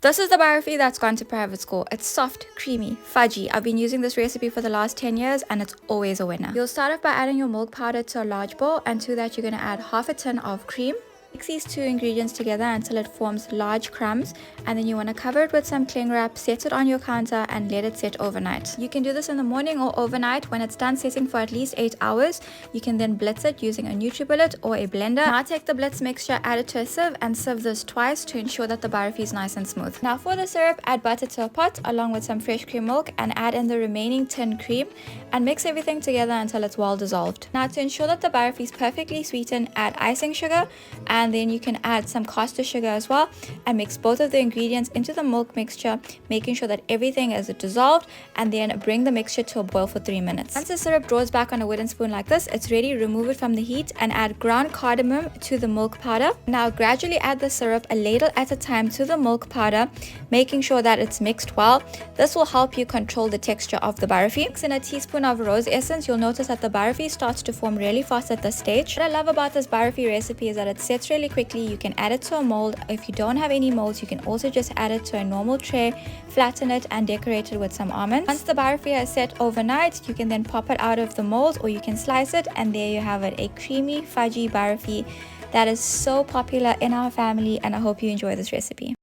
This is the Burfee that's gone to private school. It's soft, creamy, fudgy. I've been using this recipe for the last 10 years and it's always a winner. You'll start off by adding your milk powder to a large bowl, and to that you're going to add half a tin of cream. Mix these two ingredients together until it forms large crumbs, and then you want to cover it with some cling wrap, set it on your counter and let it sit overnight. You can do this in the morning or overnight. When it's done setting for at least 8 hours, you can then blitz it using a NutriBullet or a blender. Now take the blitz mixture, add it to a sieve and sieve this twice to ensure that the Burfee is nice and smooth. Now for the syrup, add butter to a pot along with some fresh cream milk and add in the remaining tin cream and mix everything together until it's well dissolved. Now to ensure that the Burfee is perfectly sweetened, add icing sugar, and then you can add some caster sugar as well and mix both of the ingredients into the milk mixture, making sure that everything is dissolved, and then bring the mixture to a boil for 3 minutes. Once the syrup draws back on a wooden spoon like this, it's ready. Remove it from the heat and add ground cardamom to the milk powder. Now gradually add the syrup a ladle at a time to the milk powder, making sure that it's mixed well. This will help you control the texture of the Burfee. Mix in a teaspoon of rose essence. You'll notice that the Burfee starts to form really fast at this stage. What I love about this Burfee recipe is that it sets really quickly. You can add it to a mold. If you don't have any molds, you can also just add it to a normal tray, flatten it and decorate it with some almonds. Once the Burfee is set overnight, you can then pop it out of the mold or you can slice it, and there you have it, a creamy fudgy Burfee that is so popular in our family, and I hope you enjoy this recipe.